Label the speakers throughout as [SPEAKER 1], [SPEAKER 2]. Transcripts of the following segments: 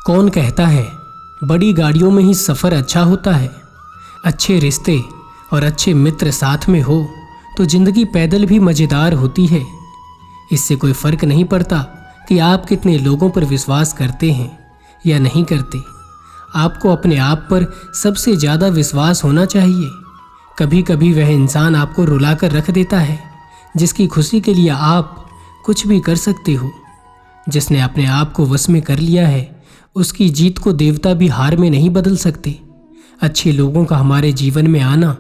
[SPEAKER 1] कौन कहता है बड़ी गाड़ियों में ही सफ़र अच्छा होता है। अच्छे रिश्ते और अच्छे मित्र साथ में हो तो ज़िंदगी पैदल भी मज़ेदार होती है। इससे कोई फ़र्क नहीं पड़ता कि आप कितने लोगों पर विश्वास करते हैं या नहीं करते। आपको अपने आप पर सबसे ज़्यादा विश्वास होना चाहिए। कभी कभी वह इंसान आपको रुलाकर रख देता है जिसकी खुशी के लिए आप कुछ भी कर सकते हो। जिसने अपने आप को वश में कर लिया है उसकी जीत को देवता भी हार में नहीं बदल सकते। अच्छे लोगों का हमारे जीवन में आना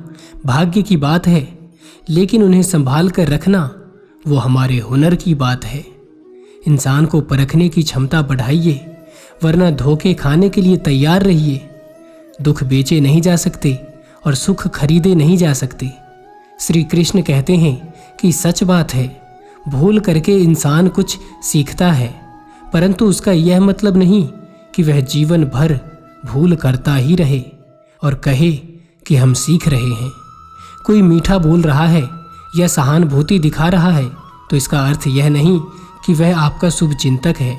[SPEAKER 1] भाग्य की बात है, लेकिन उन्हें संभाल कर रखना वो हमारे हुनर की बात है। इंसान को परखने की क्षमता बढ़ाइए, वरना धोखे खाने के लिए तैयार रहिए। दुख बेचे नहीं जा सकते और सुख खरीदे नहीं जा सकते। श्री कृष्ण कहते हैं कि सच बात है, भूल करके इंसान कुछ सीखता है, परंतु उसका यह मतलब नहीं कि वह जीवन भर भूल करता ही रहे और कहे कि हम सीख रहे हैं। कोई मीठा बोल रहा है या सहानुभूति दिखा रहा है तो इसका अर्थ यह नहीं कि वह आपका शुभ चिंतक है।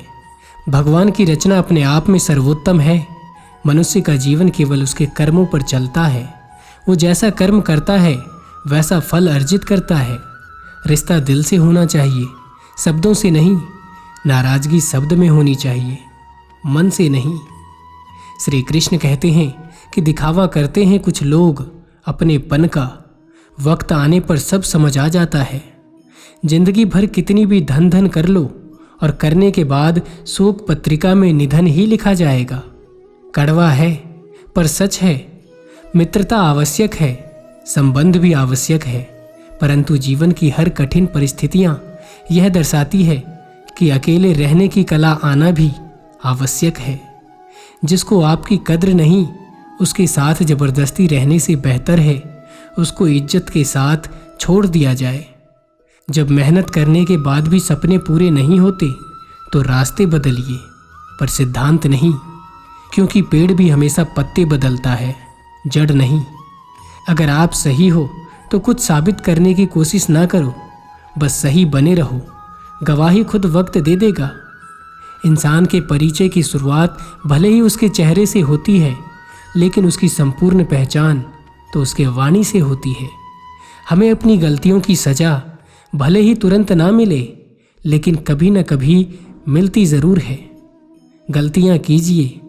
[SPEAKER 1] भगवान की रचना अपने आप में सर्वोत्तम है। मनुष्य का जीवन केवल उसके कर्मों पर चलता है। वो जैसा कर्म करता है वैसा फल अर्जित करता है। रिश्ता दिल से होना चाहिए, शब्दों से नहीं। नाराजगी शब्द में होनी चाहिए, मन से नहीं। श्री कृष्ण कहते हैं कि दिखावा करते हैं कुछ लोग अपने पन का, वक्त आने पर सब समझ आ जाता है। जिंदगी भर कितनी भी धन धन कर लो और करने के बाद शोक पत्रिका में निधन ही लिखा जाएगा। कड़वा है पर सच है। मित्रता आवश्यक है, संबंध भी आवश्यक है, परंतु जीवन की हर कठिन परिस्थितियां यह दर्शाती है कि अकेले रहने की कला आना भी आवश्यक है। जिसको आपकी कद्र नहीं, उसके साथ जबरदस्ती रहने से बेहतर है उसको इज्जत के साथ छोड़ दिया जाए। जब मेहनत करने के बाद भी सपने पूरे नहीं होते तो रास्ते बदलिए, पर सिद्धांत नहीं, क्योंकि पेड़ भी हमेशा पत्ते बदलता है, जड़ नहीं। अगर आप सही हो तो कुछ साबित करने की कोशिश ना करो, बस सही बने रहो। गवाही खुद वक्त दे देगा। इंसान के परिचय की शुरुआत भले ही उसके चेहरे से होती है, लेकिन उसकी संपूर्ण पहचान तो उसके वाणी से होती है। हमें अपनी गलतियों की सजा भले ही तुरंत ना मिले, लेकिन कभी न कभी मिलती ज़रूर है। गलतियाँ कीजिए,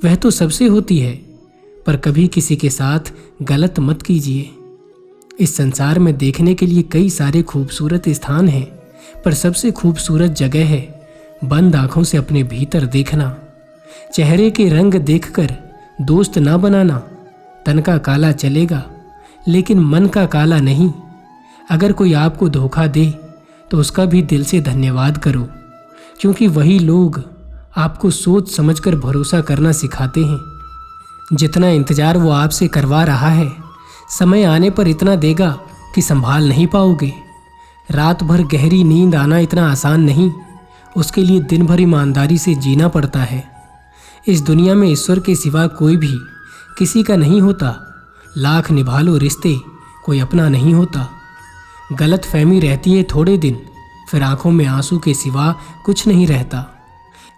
[SPEAKER 1] वह तो सबसे होती है, पर कभी किसी के साथ गलत मत कीजिए। इस संसार में देखने के लिए कई सारे खूबसूरत स्थान हैं, पर सबसे खूबसूरत जगह है बंद आंखों से अपने भीतर देखना। चेहरे के रंग देखकर दोस्त ना बनाना। तन का काला चलेगा, लेकिन मन का काला नहीं। अगर कोई आपको धोखा दे तो उसका भी दिल से धन्यवाद करो, क्योंकि वही लोग आपको सोच समझकर भरोसा करना सिखाते हैं। जितना इंतजार वो आपसे करवा रहा है, समय आने पर इतना देगा कि संभाल नहीं पाओगे। रात भर गहरी नींद आना इतना आसान नहीं, उसके लिए दिन भर ईमानदारी से जीना पड़ता है। इस दुनिया में ईश्वर के सिवा कोई भी किसी का नहीं होता। लाख निभा लो रिश्ते, कोई अपना नहीं होता। गलत फहमी रहती है थोड़े दिन, फिर आंखों में आंसू के सिवा कुछ नहीं रहता।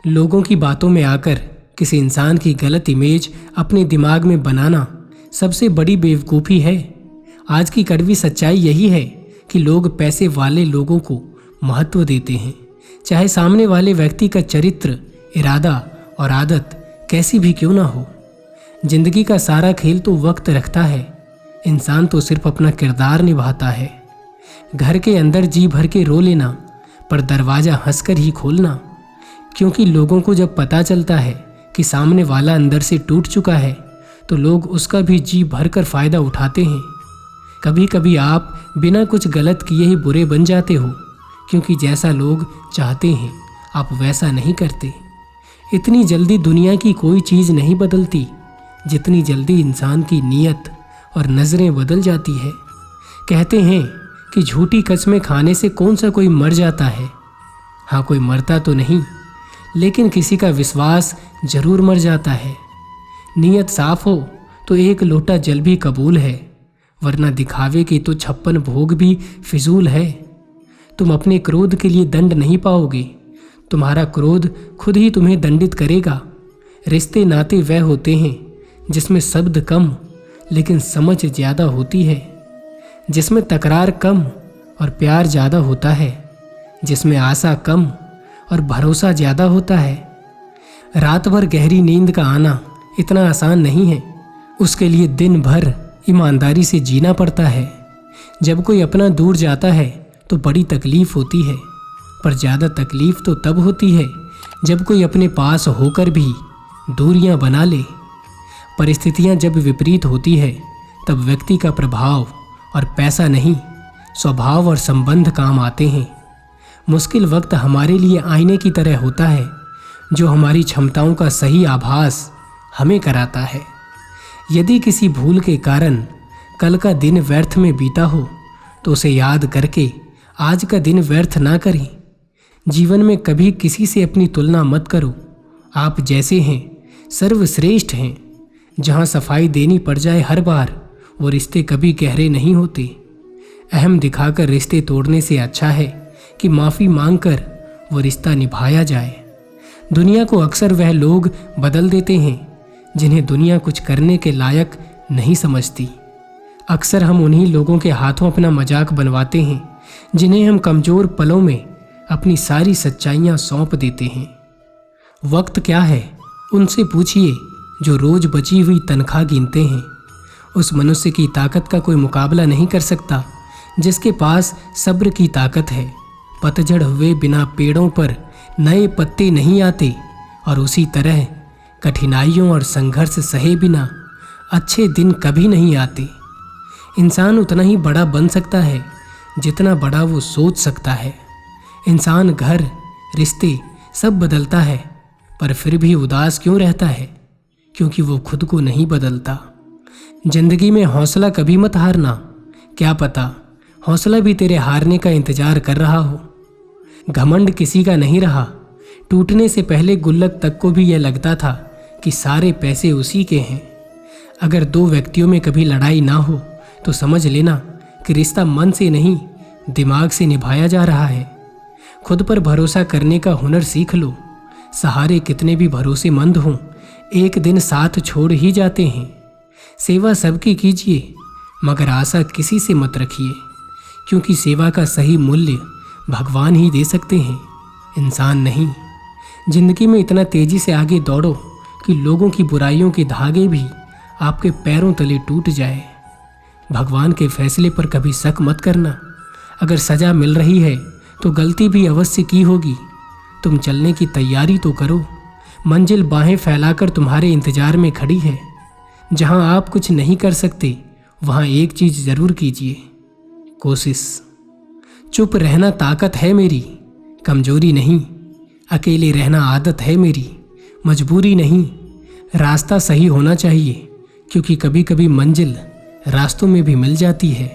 [SPEAKER 1] लोगों की बातों में आकर किसी इंसान की गलत इमेज अपने दिमाग में बनाना सबसे बड़ी बेवकूफ़ी है। आज की कड़वी सच्चाई यही है कि लोग पैसे वाले लोगों को महत्व देते हैं, चाहे सामने वाले व्यक्ति का चरित्र, इरादा और आदत कैसी भी क्यों ना हो। जिंदगी का सारा खेल तो वक्त रखता है, इंसान तो सिर्फ अपना किरदार निभाता है। घर के अंदर जी भर के रो लेना, पर दरवाज़ा हंसकर ही खोलना, क्योंकि लोगों को जब पता चलता है कि सामने वाला अंदर से टूट चुका है तो लोग उसका भी जी भर कर फ़ायदा उठाते हैं। कभी कभी आप बिना कुछ गलत किए ही बुरे बन जाते हो, क्योंकि जैसा लोग चाहते हैं आप वैसा नहीं करते। इतनी जल्दी दुनिया की कोई चीज़ नहीं बदलती जितनी जल्दी इंसान की नीयत और नज़रें बदल जाती है। कहते हैं कि झूठी कस्में खाने से कौन सा कोई मर जाता है। हाँ, कोई मरता तो नहीं, लेकिन किसी का विश्वास जरूर मर जाता है। नीयत साफ हो तो एक लोटा जल भी कबूल है, वरना दिखावे के तो 56 भोग भी फिजूल है। तुम अपने क्रोध के लिए दंड नहीं पाओगे, तुम्हारा क्रोध खुद ही तुम्हें दंडित करेगा। रिश्ते नाते वह होते हैं जिसमें शब्द कम लेकिन समझ ज़्यादा होती है, जिसमें तकरार कम और प्यार ज़्यादा होता है, जिसमें आशा कम और भरोसा ज़्यादा होता है। रात भर गहरी नींद का आना इतना आसान नहीं है, उसके लिए दिन भर ईमानदारी से जीना पड़ता है। जब कोई अपना दूर जाता है तो बड़ी तकलीफ होती है, पर ज़्यादा तकलीफ तो तब होती है जब कोई अपने पास होकर भी दूरियां बना ले। परिस्थितियां जब विपरीत होती है तब व्यक्ति का प्रभाव और पैसा नहीं, स्वभाव और संबंध काम आते हैं। मुश्किल वक्त हमारे लिए आईने की तरह होता है जो हमारी क्षमताओं का सही आभास हमें कराता है। यदि किसी भूल के कारण कल का दिन व्यर्थ में बीता हो तो उसे याद करके आज का दिन व्यर्थ ना करें। जीवन में कभी किसी से अपनी तुलना मत करो। आप जैसे हैं सर्वश्रेष्ठ हैं। जहाँ सफाई देनी पड़ जाए हर बार, वो रिश्ते कभी गहरे नहीं होते। अहम दिखाकर रिश्ते तोड़ने से अच्छा है कि माफ़ी मांगकर वो रिश्ता निभाया जाए। दुनिया को अक्सर वह लोग बदल देते हैं जिन्हें दुनिया कुछ करने के लायक नहीं समझती। अक्सर हम उन्हीं लोगों के हाथों अपना मजाक बनवाते हैं जिन्हें हम कमज़ोर पलों में अपनी सारी सच्चाइयाँ सौंप देते हैं। वक्त क्या है उनसे पूछिए जो रोज़ बची हुई तनख्वाह गिनते हैं। उस मनुष्य की ताकत का कोई मुकाबला नहीं कर सकता जिसके पास सब्र की ताकत है। पतझड़ हुए बिना पेड़ों पर नए पत्ते नहीं आते, और उसी तरह कठिनाइयों और संघर्ष सहे बिना अच्छे दिन कभी नहीं आते। इंसान उतना ही बड़ा बन सकता है जितना बड़ा वो सोच सकता है। इंसान घर, रिश्ते सब बदलता है, पर फिर भी उदास क्यों रहता है? क्योंकि वो खुद को नहीं बदलता। जिंदगी में हौसला कभी मत हारना। क्या पता हौसला भी तेरे हारने का इंतजार कर रहा हो। घमंड किसी का नहीं रहा। टूटने से पहले गुल्लक तक को भी यह लगता था कि सारे पैसे उसी के हैं। अगर दो व्यक्तियों में कभी लड़ाई ना हो तो समझ लेना कि रिश्ता मन से नहीं दिमाग से निभाया जा रहा है। खुद पर भरोसा करने का हुनर सीख लो। सहारे कितने भी भरोसेमंद हों, एक दिन साथ छोड़ ही जाते हैं। सेवा सबकी कीजिए, मगर आशा किसी से मत रखिए, क्योंकि सेवा का सही मूल्य भगवान ही दे सकते हैं, इंसान नहीं। जिंदगी में इतना तेजी से आगे दौड़ो कि लोगों की बुराइयों के धागे भी आपके पैरों तले टूट जाए। भगवान के फैसले पर कभी शक मत करना। अगर सजा मिल रही है तो गलती भी अवश्य की होगी। तुम चलने की तैयारी तो करो। मंजिल बाहें फैलाकर तुम्हारे इंतजार में खड़ी है। जहां आप कुछ नहीं कर सकते वहां एक चीज जरूर कीजिए, कोशिश। चुप रहना ताकत है मेरी, कमजोरी नहीं। अकेले रहना आदत है मेरी, मजबूरी नहीं। रास्ता सही होना चाहिए, क्योंकि कभी कभी मंजिल रास्तों में भी मिल जाती है।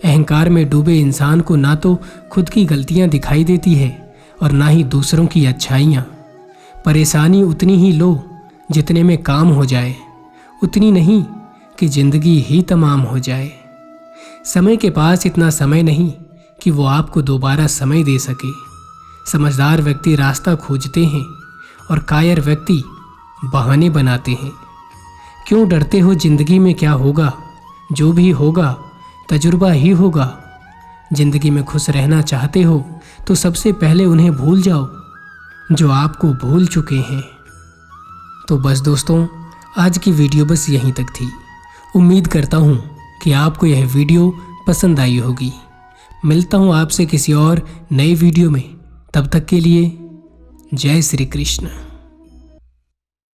[SPEAKER 1] अहंकार में डूबे इंसान को ना तो खुद की गलतियां दिखाई देती है और ना ही दूसरों की अच्छाइयाँ। परेशानी उतनी ही लो जितने में काम हो जाए, उतनी नहीं कि जिंदगी ही तमाम हो जाए। समय के पास इतना समय नहीं कि वो आपको दोबारा समय दे सके। समझदार व्यक्ति रास्ता खोजते हैं और कायर व्यक्ति बहाने बनाते हैं। क्यों डरते हो? जिंदगी में क्या होगा? जो भी होगा तजुर्बा ही होगा। जिंदगी में खुश रहना चाहते हो तो सबसे पहले उन्हें भूल जाओ जो आपको भूल चुके हैं। तो बस दोस्तों, आज की वीडियो बस यहीं तक थी। उम्मीद करता हूँ कि आपको यह वीडियो पसंद आई होगी। मिलता हूँ आपसे किसी और नए वीडियो में। तब तक के लिए जय श्री कृष्ण।